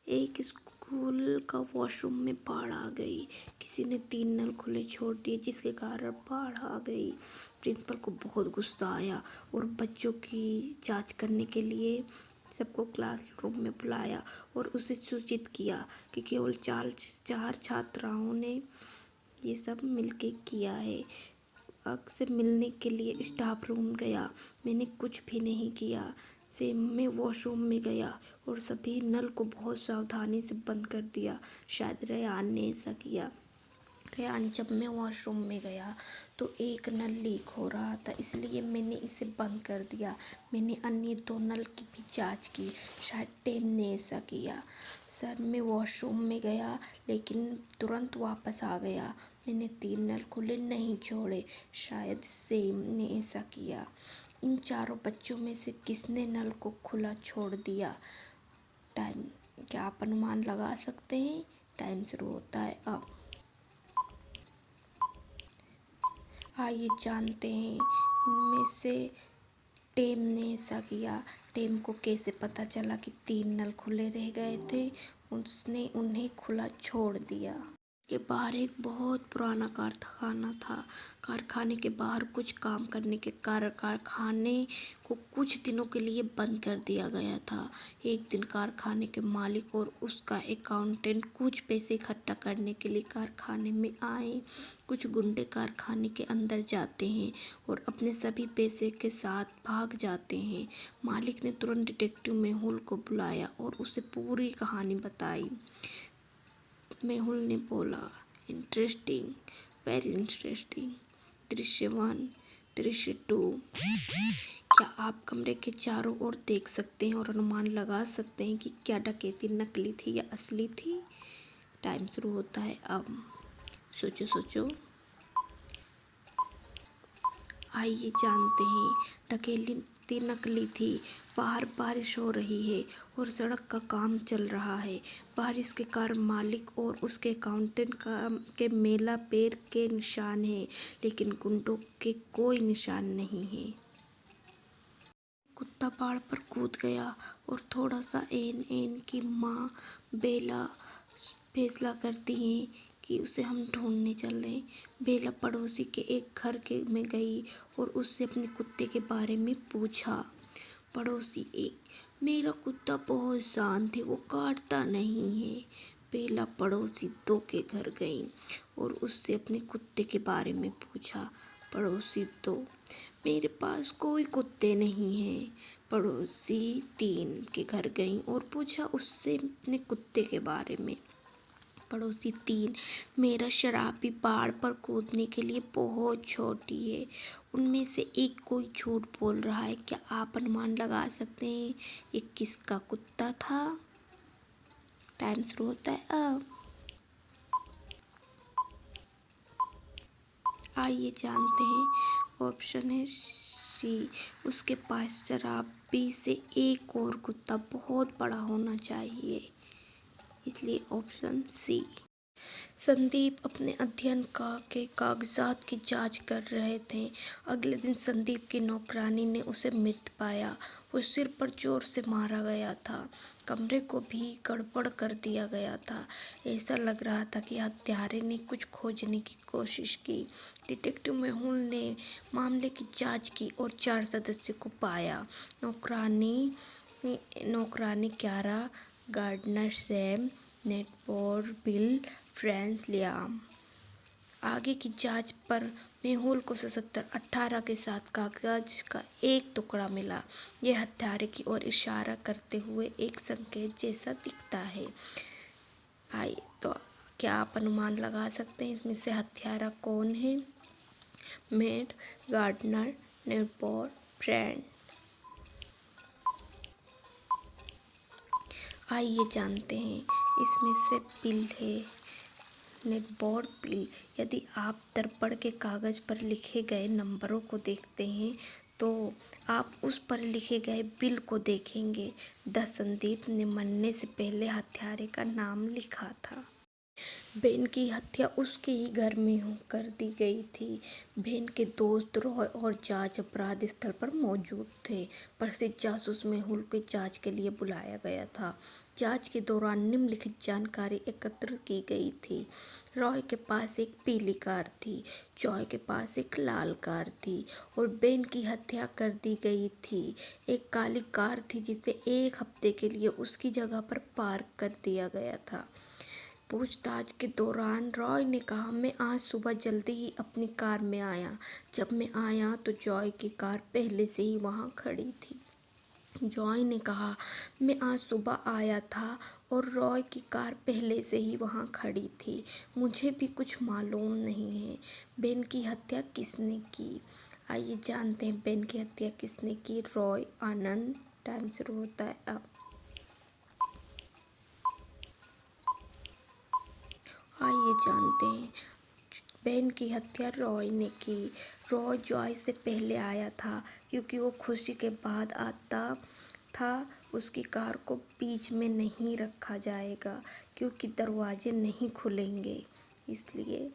एक स्कूल का वॉशरूम में बाढ़ आ गई। किसी ने 3 नल खुले छोड़ दिए जिसके कारण बाढ़ आ गई। प्रिंसिपल को बहुत गुस्सा आया और बच्चों की जांच करने के लिए सबको क्लासरूम में बुलाया और उसे सूचित किया कि केवल 4 छात्राओं ने ये सब मिलके किया है। से मिलने के लिए स्टाफ रूम गया। मैंने कुछ भी नहीं किया। से मैं वॉशरूम में गया और सभी नल को बहुत सावधानी से बंद कर दिया। शायद रेयान ने ऐसा किया। रेयान, जब मैं वॉशरूम में गया तो एक नल लीक हो रहा था, इसलिए मैंने इसे बंद कर दिया। मैंने अन्य 2 नल की भी जांच की। शायद टेम ने ऐसा किया। सर, मैं वॉशरूम में गया लेकिन तुरंत वापस आ गया। मैंने 3 नल खुले नहीं छोड़े। शायद सेम ने ऐसा किया। इन चारों बच्चों में से किसने नल को खुला छोड़ दिया? टाइम, क्या आप अनुमान लगा सकते हैं? टाइम शुरू होता है अब। आइए जानते हैं इनमें से टेम ने ऐसा किया। टेम को कैसे पता चला कि 3 नल खुले रह गए थे? उसने उन्हें खुला छोड़ दिया। के बाहर एक बहुत पुराना कारखाना था। कारखाने के बाहर कुछ काम करने के कारण कारखाने को कुछ दिनों के लिए बंद कर दिया गया था। एक दिन कारखाने के मालिक और उसका अकाउंटेंट कुछ पैसे इकट्ठा करने के लिए कारखाने में आए। कुछ गुंडे कारखाने के अंदर जाते हैं और अपने सभी पैसे के साथ भाग जाते हैं। मालिक ने तुरंत डिटेक्टिव मेहुल को बुलाया और उसे पूरी कहानी बताई। मेहुल ने बोला, इंटरेस्टिंग, वेरी इंटरेस्टिंग। दृश्य 1, दृश्य 2। क्या आप कमरे के चारों ओर देख सकते हैं और अनुमान लगा सकते हैं कि क्या डकैती नकली थी या असली थी? टाइम शुरू होता है अब। सोचो सोचो। आइए जानते हैं। डकैती नकली थी। बाहर बारिश हो रही है और सड़क का काम चल रहा है। बारिश के कारण मालिक और उसके अकाउंटेंट के मेला पैर के निशान हैं, लेकिन गुंडों के कोई निशान नहीं है। कुत्ता बाढ़ पर कूद गया और थोड़ा सा एन की माँ बेला फैसला करती है कि उसे हम ढूंढने चलें। बेला पड़ोसी के एक घर में गई और उससे अपने कुत्ते के बारे में पूछा। पड़ोसी 1, मेरा कुत्ता बहुत शांत है, वो काटता नहीं है। बेला पड़ोसी 2 के घर गई और उससे अपने कुत्ते के बारे में पूछा। पड़ोसी 2, मेरे पास कोई कुत्ते नहीं हैं। पड़ोसी 3 के घर गई और पूछा उससे अपने कुत्ते के बारे में। पड़ोसी 3, मेरा शराबी बाढ़ पर कूदने के लिए बहुत छोटी है। उनमें से एक कोई झूठ बोल रहा है। क्या आप अनुमान लगा सकते हैं ये किसका कुत्ता था? टाइम शुरू होता है अब। आइए जानते हैं। ऑप्शन है सी, उसके पास शराबी से एक और कुत्ता बहुत बड़ा होना चाहिए, इसलिए ऑप्शन सी। संदीप अपने अध्ययन के कागजात की जांच कर रहे थे। अगले दिन संदीप की नौकरानी ने उसे मृत पाया। वो सिर पर जोर से मारा गया था। कमरे को भी गड़बड़ कर दिया गया था। ऐसा लग रहा था कि हत्यारे ने कुछ खोजने की कोशिश की। डिटेक्टिव मेहुल ने मामले की जांच की और 4 सदस्यों को पाया। नौकरानी Kiara, gardener Sam, neighbour Bill, friend Liam. आगे की जांच पर मेहुल को 77-18 के साथ कागज का एक टुकड़ा मिला। यह हत्यारे की ओर इशारा करते हुए एक संकेत जैसा दिखता है। आइए तो क्या आप अनुमान लगा सकते हैं इसमें से हत्यारा कौन है? Maid, gardener, neighbour, friend. आइए जानते हैं इसमें से बिल है। Neighbour Bill. यदि आप दर्पण के कागज पर लिखे गए नंबरों को देखते हैं तो आप उस पर लिखे गए बिल को देखेंगे। संदीप ने मरने से पहले हत्यारे का नाम लिखा था। बेन की हत्या उसके ही घर में कर दी गई थी। बेन के दोस्त रॉय और जॉर्ज अपराध स्थल पर मौजूद थे। प्रसिद्ध जासूस मेहुल को जांच के लिए बुलाया गया था। जांच के दौरान निम्नलिखित जानकारी एकत्र की गई थी। रॉय के पास एक पीली कार थी, जॉय के पास एक लाल कार थी और बेन की हत्या कर दी गई थी। एक काली कार थी जिसे 1 हफ्ते के लिए उसकी जगह पर पार्क कर दिया गया था। पूछताछ के दौरान रॉय ने कहा, मैं आज सुबह जल्दी ही अपनी कार में आया। जब मैं आया तो जॉय की कार पहले से ही वहां खड़ी थी। जॉय ने कहा, मैं आज सुबह आया था और रॉय की कार पहले से ही वहां खड़ी थी। मुझे भी कुछ मालूम नहीं है बेन की हत्या किसने की। आइए जानते हैं बेन की हत्या किसने की। रॉय आनंद। टाइम शुरू होता है अब। आइए जानते हैं बेन की हत्या रॉय ने की। रॉय जॉय से पहले आया था क्योंकि वो खुशी के बाद आता था। उसकी कार को बीच में नहीं रखा जाएगा क्योंकि दरवाजे नहीं खुलेंगे, इसलिए